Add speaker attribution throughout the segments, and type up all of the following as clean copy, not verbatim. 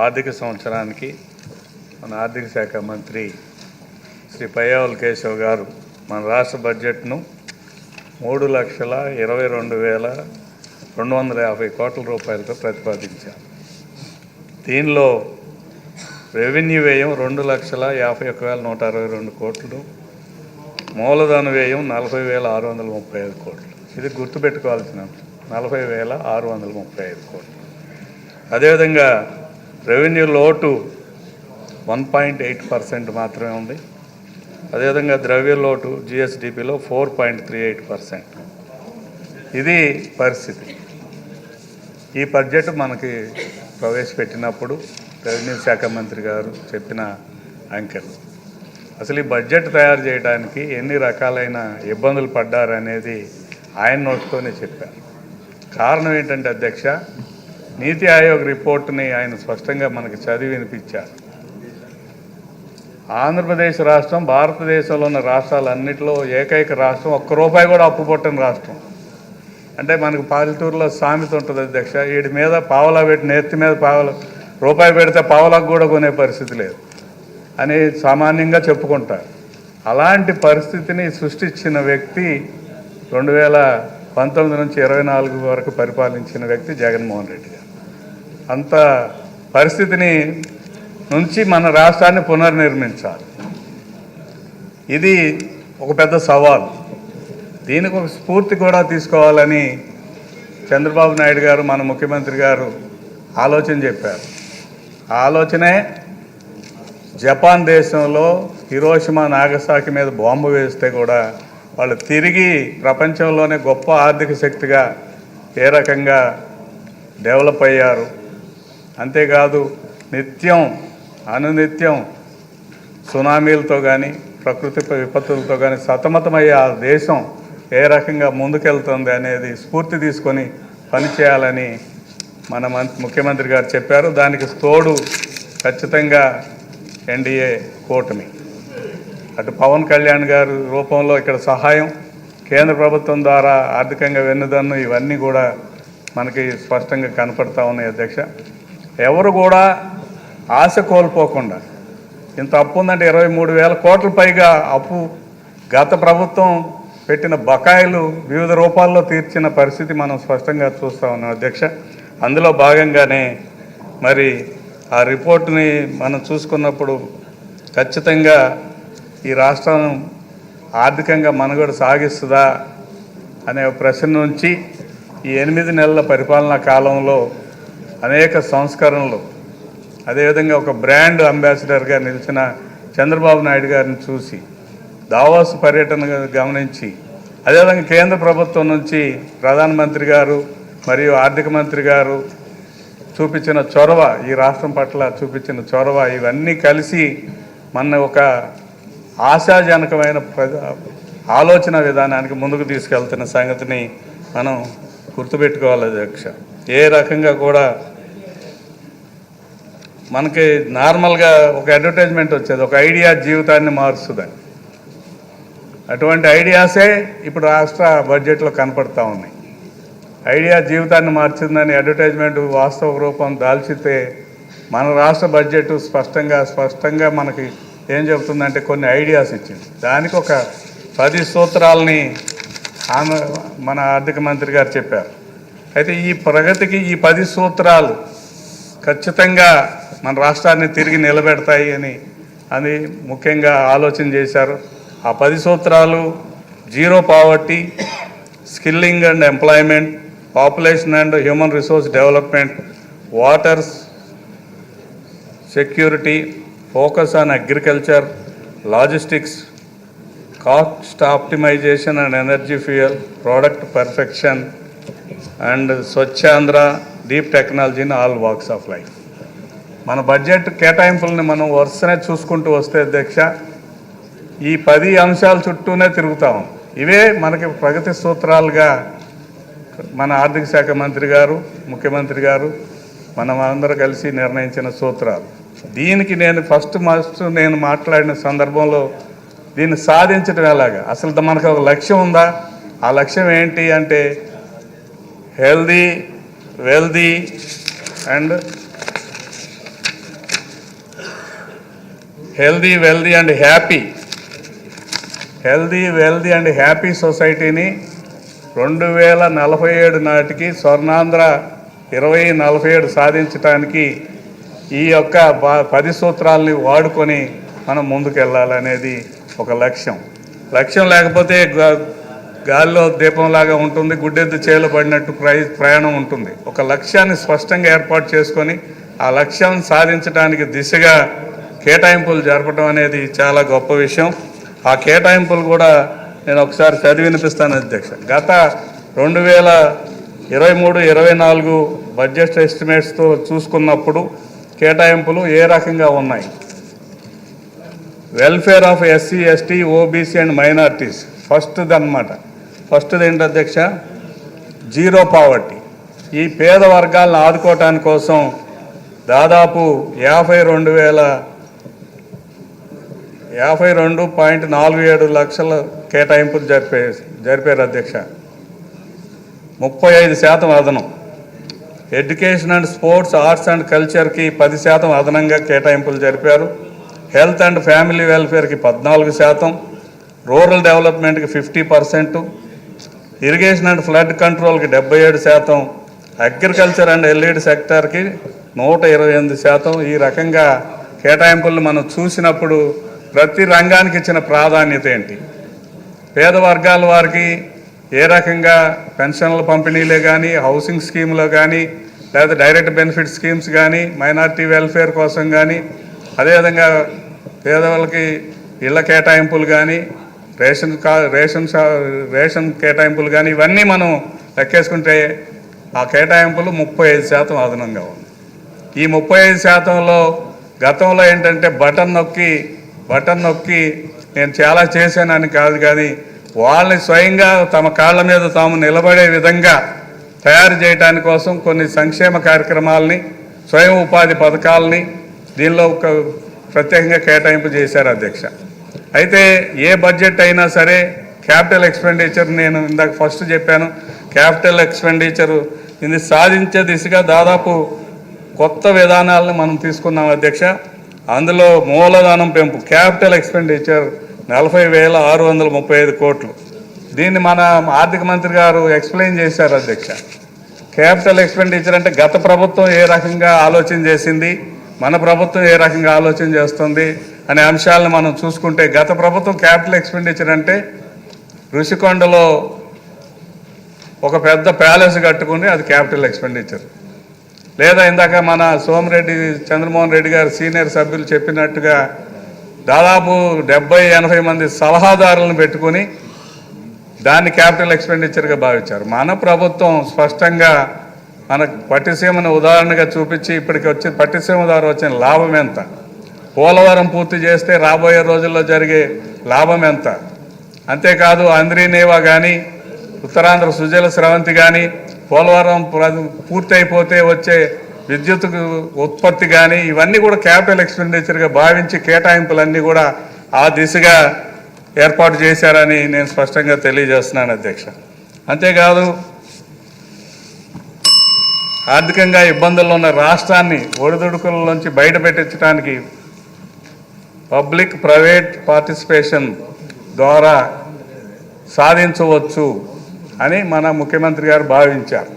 Speaker 1: ఆర్థిక సంవత్సరానికి మన ఆర్థిక శాఖ మంత్రి శ్రీ పయ్యావుల కేశవ్ గారు మన రాష్ట్ర బడ్జెట్ను 3,22,250 కోట్ల రూపాయలతో ప్రతిపాదించారు. దీనిలో రెవెన్యూ వ్యయం 2,51,162 కోట్లు, మూలధన వ్యయం 40,635 కోట్లు. ఇది గుర్తుపెట్టుకోవాల్సిన 40,635 కోట్లు. అదేవిధంగా రెవెన్యూ లోటు 1.8% మాత్రమే ఉంది. అదేవిధంగా ద్రవ్య లోటు జిఎస్డిపిలో 4.38%. ఇది పరిస్థితి. ఈ బడ్జెట్ మనకి ప్రవేశపెట్టినప్పుడు రెవెన్యూ శాఖ మంత్రి గారు చెప్పిన అంకెలు. అసలు ఈ బడ్జెట్ తయారు చేయడానికి ఎన్ని రకాలైన ఇబ్బందులు పడ్డారనేది ఆయన నోటితోనే చెప్పారు. కారణం ఏంటంటే అధ్యక్ష, నీతి ఆయోగ్ రిపోర్టుని ఆయన స్పష్టంగా మనకి చదివి వినిపించారు. ఆంధ్రప్రదేశ్ రాష్ట్రం భారతదేశంలో ఉన్న రాష్ట్రాలన్నింటిలో ఏకైక రాష్ట్రం, ఒక్క రూపాయి కూడా అప్పు పుట్టని రాష్ట్రం. అంటే మనకు పాలిటూరులో సామెత ఉంటుంది అధ్యక్ష, వీడి మీద పావలా పెట్టి నెత్తి మీద రూపాయి పెడితే పావలకు కూడా కొనే పరిస్థితి లేదు అని సామాన్యంగా చెప్పుకుంటారు. అలాంటి పరిస్థితిని సృష్టించిన వ్యక్తి 2019 నుంచి 24 వరకు పరిపాలించిన వ్యక్తి జగన్మోహన్ రెడ్డి గారు. అంత పరిస్థితిని నుంచి మన రాష్ట్రాన్ని పునర్నిర్మించాలి. ఇది ఒక పెద్ద సవాల్. దీనికి ఒక స్ఫూర్తి కూడా తీసుకోవాలని చంద్రబాబు నాయుడు గారు, మన ముఖ్యమంత్రి గారు ఆలోచన చెప్పారు. ఆ ఆలోచనే జపాన్ దేశంలో హిరోషిమా నాగసాకి మీద బాంబు వేస్తే కూడా వాళ్ళు తిరిగి ప్రపంచంలోనే గొప్ప ఆర్థిక శక్తిగా ఏ రకంగా డెవలప్ అయ్యారు. అంతేకాదు అనునిత్యం సునామీలతో కానీ ప్రకృతి విపత్తులతో కానీ సతమతమయ్యే ఆ దేశం ఏ రకంగా ముందుకెళ్తుంది అనేది స్ఫూర్తి తీసుకొని పనిచేయాలని మన ముఖ్యమంత్రి గారు చెప్పారు. దానికి తోడు ఖచ్చితంగా ఎన్డీఏ కూటమి, అటు పవన్ కళ్యాణ్ గారి రూపంలో ఇక్కడ సహాయం, కేంద్ర ప్రభుత్వం ద్వారా ఆర్థికంగా వెన్నుదన్ను, ఇవన్నీ కూడా మనకి స్పష్టంగా కనపడతా ఉన్నాయి అధ్యక్ష. ఎవరు కూడా ఆశ కోల్పోకుండా, ఇంత అప్పు ఉందంటే 23,000 కోట్ల పైగా అప్పు గత ప్రభుత్వం పెట్టిన బకాయిలు వివిధ రూపాల్లో తీర్చిన పరిస్థితి మనం స్పష్టంగా చూస్తూ ఉన్నాం అధ్యక్ష. అందులో భాగంగానే మరి ఆ రిపోర్టుని మనం చూసుకున్నప్పుడు ఖచ్చితంగా ఈ రాష్ట్రం ఆర్థికంగా మనుగడ సాగిస్తుందా అనే ప్రశ్న నుంచి ఈ 8 నెలల పరిపాలనా కాలంలో అనేక సంస్కరణలు, అదేవిధంగా ఒక బ్రాండ్ అంబాసిడర్గా నిలిచిన చంద్రబాబు నాయుడు గారిని చూసి, దావోస్ పర్యటన గమనించి, అదేవిధంగా కేంద్ర ప్రభుత్వం నుంచి ప్రధానమంత్రి గారు మరియు ఆర్థిక మంత్రి గారు చూపించిన చొరవ, ఈ రాష్ట్రం పట్ల చూపించిన చొరవ, ఇవన్నీ కలిసి మన ఒక ఆశాజనకమైన ఆలోచన విధానానికి ముందుకు తీసుకెళ్తున్న సంగతిని మనం గుర్తుపెట్టుకోవాలి అధ్యక్ష. ఏ రకంగా కూడా మనకి నార్మల్గా ఒక అడ్వర్టైజ్మెంట్ వచ్చేది, ఒక ఐడియా జీవితాన్ని మారుస్తుందని. అటువంటి ఐడియాసే ఇప్పుడు రాష్ట్ర బడ్జెట్లో కనపడతా ఉన్నాయి. ఐడియా జీవితాన్ని మార్చిందని అడ్వర్టైజ్మెంట్ వాస్తవ రూపం దాల్చితే మన రాష్ట్ర బడ్జెట్ స్పష్టంగా మనకి ఏం చెబుతుందంటే కొన్ని ఐడియాస్ ఇచ్చింది. దానికి ఒక 10 సూత్రాలని మన ఆర్థిక మంత్రి గారు చెప్పారు. అయితే ఈ ప్రగతికి ఈ 10 సూత్రాలు ఖచ్చితంగా మన రాష్ట్రాన్ని తిరిగి నిలబెడతాయి అని ముఖ్యంగా ఆలోచన చేశారు. ఆ 10 సూత్రాలు: zero poverty, skilling and employment, population and human resource development, water security, focus on agriculture, logistics, cost optimisation and energy fuel, product perfection and Swachhandhra, deep technology in all walks of life. మన budget కేటాయింపులను మనం వరుసనే చూసుకుంటూ వస్తే అధ్యక్ష, ఈ 10 అంశాల చుట్టూనే తిరుగుతాం. ఇవే మనకి ప్రగతి సూత్రాలుగా మన ఆర్థిక శాఖ మంత్రి గారు, ముఖ్యమంత్రి గారు, మనం అందరూ కలిసి నిర్ణయించిన సూత్రాలు. దీనికి నేను మాట్లాడిన సందర్భంలో దీన్ని సాధించడం ఎలాగా, అసలు మనకు ఒక లక్ష్యం ఉందా? ఆ లక్ష్యం ఏంటి అంటే healthy, wealthy and healthy wealthy and happy సొసైటీని 2047 నాటికి స్వర్ణాంధ్ర 2047 సాధించడానికి ఈ యొక్క 10 సూత్రాలని వాడుకొని మనం ముందుకెళ్ళాలనేది ఒక లక్ష్యం లేకపోతే గాలిలో దీపంలాగా ఉంటుంది, గుడ్డెద్దు చేలు పడినట్టు ప్రయాణం ఉంటుంది. ఒక లక్ష్యాన్ని స్పష్టంగా ఏర్పాటు చేసుకొని ఆ లక్ష్యాన్ని సాధించడానికి దిశగా కేటాయింపులు జరపడం అనేది చాలా గొప్ప విషయం. ఆ కేటాయింపులు కూడా నేను ఒకసారి చదివి వినిపిస్తాను అధ్యక్ష. గత 2023-24 బడ్జెట్ ఎస్టిమేట్స్తో చూసుకున్నప్పుడు కేటాయింపులు ఏ రకంగా ఉన్నాయి? Welfare of SC, ST, OBC and minorities ఫస్ట్ది ఏంటి అధ్యక్ష? Zero poverty. ఈ పేద వర్గాలను ఆదుకోవటానికి కోసం దాదాపు 52.47 లక్షల కేటాయింపులు జరిపారు అధ్యక్ష. 35% అదనం. Education and sports, arts and కల్చర్కి 10% అదనంగా కేటాయింపులు జరిపారు. హెల్త్ అండ్ ఫ్యామిలీ వెల్ఫేర్కి 14%, రూరల్ డెవలప్మెంట్కి 50%, ఇరిగేషన్ అండ్ ఫ్లడ్ కంట్రోల్కి 77%, అగ్రికల్చర్ అండ్ ఎల్ఈడి సెక్టార్కి 128%. ఈ రకంగా కేటాయింపులను మనం చూసినప్పుడు ప్రతి రంగానికి ఇచ్చిన ప్రాధాన్యత ఏంటి, పేద వర్గాల వారికి ఏ రకంగా పెన్షన్ల పంపిణీలే కానీ, హౌసింగ్ స్కీమ్లో కానీ, లేదా డైరెక్ట్ బెనిఫిట్ స్కీమ్స్ కానీ, మైనారిటీ వెల్ఫేర్ కోసం కానీ, అదేవిధంగా పేదవాళ్ళకి ఇళ్ల కేటాయింపులు కానీ, రేషన్ కేటాయింపులు కానీ, ఇవన్నీ మనం లెక్కేసుకుంటే ఆ కేటాయింపులు 35% అదనంగా ఉంది. ఈ 35%లో గతంలో ఏంటంటే బటన్ నొక్కి నేను చాలా చేశానని కాదు, కానీ వాళ్ళని స్వయంగా తమ కాళ్ళ మీద తాము నిలబడే విధంగా తయారు చేయడానికి కోసం కొన్ని సంక్షేమ కార్యక్రమాలని, స్వయం ఉపాధి పథకాలని దీనిలో ప్రత్యేకంగా కేటాయింపు చేశారు అధ్యక్ష. అయితే ఏ బడ్జెట్ అయినా సరే క్యాపిటల్ ఎక్స్పెండిచర్, నేను ఇందాక ఫస్ట్ చెప్పాను, క్యాపిటల్ ఎక్స్పెండిచర్ ఇది సాధించే దిశగా దాదాపు కొత్త విధానాలను మనం తీసుకున్నాం అధ్యక్ష. అందులో మూలధనం పెంపు, క్యాపిటల్ ఎక్స్పెండిచర్ 40,635 కోట్లు. దీన్ని మన ఆర్థిక మంత్రి గారు ఎక్స్ప్లెయిన్ చేశారు అధ్యక్ష. క్యాపిటల్ ఎక్స్పెండిచర్ అంటే గత ప్రభుత్వం ఏ రకంగా ఆలోచన చేసింది, మన ప్రభుత్వం ఏ రకంగా ఆలోచన చేస్తుంది అనే అంశాలను మనం చూసుకుంటే, గత ప్రభుత్వం క్యాపిటల్ ఎక్స్పెండిచర్ అంటే ఋషికొండలో ఒక పెద్ద ప్యాలెస్ కట్టుకుని అది క్యాపిటల్ ఎక్స్పెండిచర్. లేదా ఇందాక మన సోమిరెడ్డి చంద్రమోహన్ రెడ్డి గారు సీనియర్ సభ్యులు చెప్పినట్టుగా దాదాపు 70-80 మంది సలహాదారులను పెట్టుకుని దాన్ని క్యాపిటల్ ఎక్స్పెండిచర్గా భావించారు. మన ప్రభుత్వం స్పష్టంగా మనకు పట్టిసీమను ఉదాహరణగా చూపించి ఇప్పటికి పట్టిసీమ ద్వారా వచ్చిన లాభం ఎంత, పోలవరం పూర్తి చేస్తే రాబోయే రోజుల్లో జరిగే లాభం ఎంత, అంతేకాదు అంద్రీనేవా కానీ, ఉత్తరాంధ్ర సుజల స్రవంతి కానీ, పోలవరం పూర్తి అయిపోతే వచ్చే విద్యుత్ ఉత్పత్తి కానీ, ఇవన్నీ కూడా క్యాపిటల్ ఎక్స్పెండిచర్గా భావించి కేటాయింపులన్నీ కూడా ఆ దిశగా ఏర్పాటు చేశారని నేను స్పష్టంగా తెలియజేస్తున్నాను అధ్యక్ష. అంతేకాదు ఆర్థికంగా ఇబ్బందుల్లో ఉన్న రాష్ట్రాన్ని ఒడిదుడుకుల్లోంచి బయటపెట్టించడానికి పబ్లిక్ ప్రైవేట్ పార్టిసిపేషన్ ద్వారా సాధించవచ్చు అని మన ముఖ్యమంత్రి గారు భావించారు.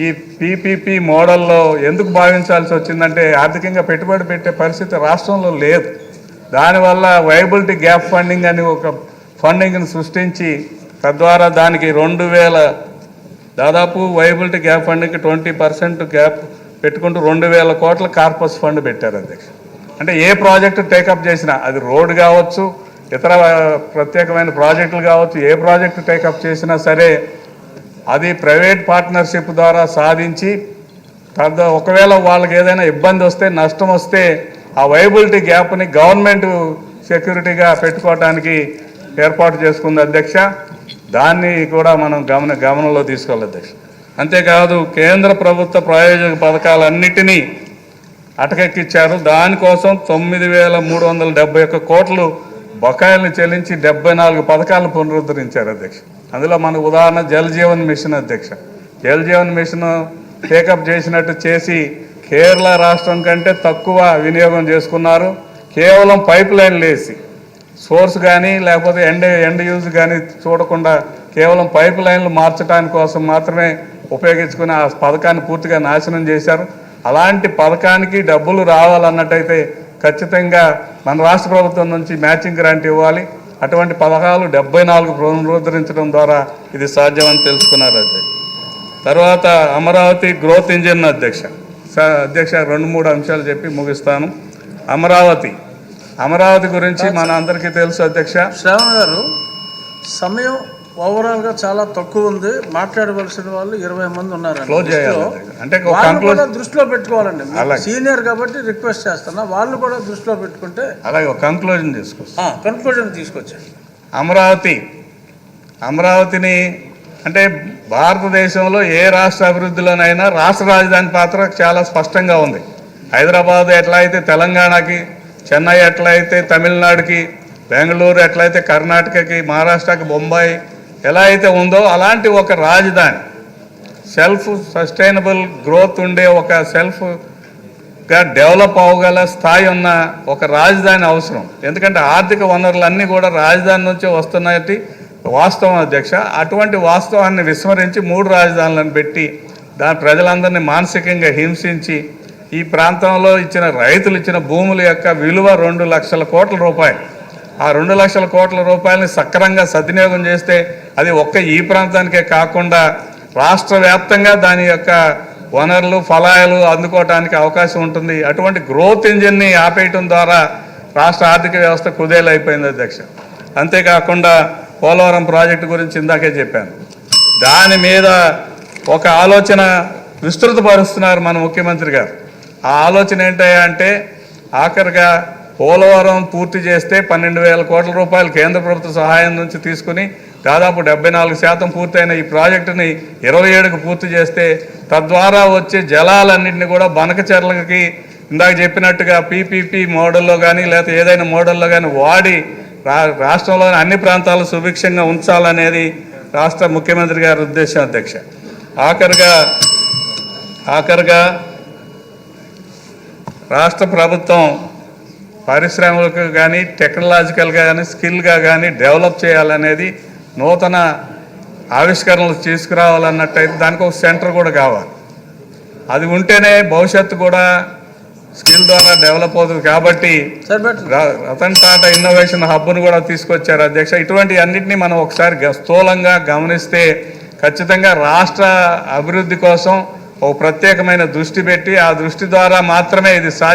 Speaker 1: ఈ పీపీపీ మోడల్లో ఎందుకు భావించాల్సి వచ్చిందంటే ఆర్థికంగా పెట్టుబడి పెట్టే పరిస్థితి రాష్ట్రంలో లేదు. దానివల్ల వైబిలిటీ గ్యాప్ ఫండింగ్ అని ఒక ఫండింగ్ను సృష్టించి తద్వారా దానికి 2000 దాదాపు వైబిలిటీ గ్యాప్ ఫండింగ్కి 20% గ్యాప్ పెట్టుకుంటూ 2000 కోట్ల కార్పస్ ఫండ్ పెట్టారు అధ్యక్ష. అంటే ఏ ప్రాజెక్టు టేకప్ చేసినా అది రోడ్డు కావచ్చు, ఇతర ప్రత్యేకమైన ప్రాజెక్టులు కావచ్చు, ఏ ప్రాజెక్టు టేకప్ చేసినా సరే అది ప్రైవేట్ పార్ట్నర్షిప్ ద్వారా సాధించి ఒకవేళ వాళ్ళకి ఏదైనా ఇబ్బంది వస్తే, నష్టం వస్తే ఆ వైబిలిటీ గ్యాప్ని గవర్నమెంట్ సెక్యూరిటీగా పెట్టుకోవడానికి ఏర్పాటు చేసుకుంది అధ్యక్ష. దాన్ని కూడా మనం గమనంలో తీసుకోవాలి అధ్యక్ష. అంతేకాదు కేంద్ర ప్రభుత్వ ప్రాయోజక పథకాలన్నిటినీ అటకెక్కించారు. దానికోసం 9,371 కోట్లు బకాయిలను చెల్లించి 74 పథకాలను పునరుద్ధరించారు అధ్యక్ష. అందులో మన ఉదాహరణ జల్ జీవన్ మిషన్ అధ్యక్ష. జల్ జీవన్ మిషన్ టేకప్ చేసినట్టు చేసి కేరళ రాష్ట్రం కంటే తక్కువ వినియోగం చేసుకున్నారు. కేవలం పైప్ లైన్లు వేసి సోర్స్ కానీ లేకపోతే ఎండ్ యూజ్ కానీ చూడకుండా కేవలం పైప్ లైన్లు మార్చడానికి కోసం మాత్రమే ఉపయోగించుకుని ఆ పథకాన్ని పూర్తిగా నాశనం చేశారు. అలాంటి పథకానికి డబ్బులు రావాలన్నట్టయితే ఖచ్చితంగా మన రాష్ట్ర ప్రభుత్వం నుంచి మ్యాచింగ్ గ్రాంట్ ఇవ్వాలి. అటువంటి పథకాలు 74 పునరుద్ధరించడం ద్వారా ఇది సాధ్యమని తెలుసుకున్నారు అధ్యక్ష. తర్వాత అమరావతి గ్రోత్ ఇంజిన్ అధ్యక్ష 2-3 అంశాలు చెప్పి ముగిస్తాను. అమరావతి గురించి మన అందరికీ తెలుసు అధ్యక్ష.
Speaker 2: శ్రావణ్ గారు, సమయం ఓవరాల్గా చాలా తక్కువ ఉంది. మాట్లాడవలసిన వాళ్ళు 20 మంది ఉన్నారు.
Speaker 1: క్లోజ్ చేయాలి అంటే
Speaker 2: కూడా దృష్టిలో పెట్టుకోవాలండి. సీనియర్ కాబట్టి రిక్వెస్ట్ చేస్తున్నా, వాళ్ళు కూడా దృష్టిలో పెట్టుకుంటే
Speaker 1: అలాగే ఒక కంక్లూజన్
Speaker 2: తీసుకొచ్చండి.
Speaker 1: అమరావతిని అంటే భారతదేశంలో ఏ రాష్ట్ర అభివృద్ధిలోనైనా రాష్ట్ర రాజధాని పాత్ర చాలా స్పష్టంగా ఉంది. హైదరాబాద్ ఎట్లా అయితే తెలంగాణకి, చెన్నై ఎట్లా అయితే తమిళనాడుకి, బెంగళూరు ఎట్లయితే కర్ణాటకకి, మహారాష్ట్రకి, బొంబాయి ఎలా అయితే ఉందో అలాంటి ఒక రాజధాని సెల్ఫ్ సస్టైనబుల్ గ్రోత్ ఉండే ఒక సెల్ఫ్గా డెవలప్ అవ్వగల స్థాయి ఉన్న ఒక రాజధాని అవసరం. ఎందుకంటే ఆర్థిక వనరులన్నీ కూడా రాజధాని నుంచే వస్తున్నట్టు వాస్తవం అధ్యక్ష. అటువంటి వాస్తవాన్ని విస్మరించి 3 రాజధానులను పెట్టి ప్రజలందరినీ మానసికంగా హింసించి ఈ ప్రాంతంలో రైతులు ఇచ్చిన భూముల యొక్క విలువ 2 లక్షల కోట్ల రూపాయలు. ఆ 2 లక్షల కోట్ల రూపాయలని సక్రమంగా సద్వినియోగం చేస్తే అది ఈ ప్రాంతానికే కాకుండా రాష్ట్ర వ్యాప్తంగా దాని యొక్క వనరులు ఫలాలు అందుకోవడానికి అవకాశం ఉంటుంది. అటువంటి గ్రోత్ ఇంజిన్ని ఆపేయటం ద్వారా రాష్ట్ర ఆర్థిక వ్యవస్థ కుదేలైపోయింది అధ్యక్ష. అంతేకాకుండా పోలవరం ప్రాజెక్టు గురించి ఇందాకే చెప్పాను. దాని మీద ఒక ఆలోచన విస్తృతపరుస్తున్నారు మన ముఖ్యమంత్రి గారు. ఆ ఆలోచన ఏంటంటే ఆఖరిగా పోలవరం పూర్తి చేస్తే 12,000 కోట్ల రూపాయలు కేంద్ర ప్రభుత్వ సహాయం నుంచి తీసుకుని దాదాపు 74% పూర్తయిన ఈ ప్రాజెక్టుని 27కు పూర్తి చేస్తే తద్వారా వచ్చే జలాలన్నింటినీ కూడా బనకచెర్లకి ఇందాక చెప్పినట్టుగా పీపీపీ మోడల్లో కానీ లేకపోతే ఏదైనా మోడల్లో కానీ వాడి రాష్ట్రంలోని అన్ని ప్రాంతాలు సుభిక్షంగా ఉంచాలనేది రాష్ట్ర ముఖ్యమంత్రి గారి ఉద్దేశం అధ్యక్ష. ఆఖరిగా రాష్ట్ర ప్రభుత్వం పారిశ్రామికలకు కానీ టెక్నాలజికల్గా కానీ స్కిల్గా కానీ డెవలప్ చేయాలనేది, నూతన ఆవిష్కరణలు తీసుకురావాలన్నట్టయితే దానికి ఒక సెంటర్ కూడా కావాలి. అది ఉంటేనే భవిష్యత్తు కూడా స్కిల్ ద్వారా డెవలప్ అవుతుంది. కాబట్టి రతన్ టాటా ఇన్నోవేషన్ హబ్ను కూడా తీసుకొచ్చారు అధ్యక్ష. ఇటువంటి అన్నింటినీ మనం ఒకసారి స్థూలంగా గమనిస్తే ఖచ్చితంగా రాష్ట్ర అభివృద్ధి కోసం ఒక ప్రత్యేకమైన దృష్టి పెట్టి ఆ దృష్టి ద్వారా మాత్రమే ఇది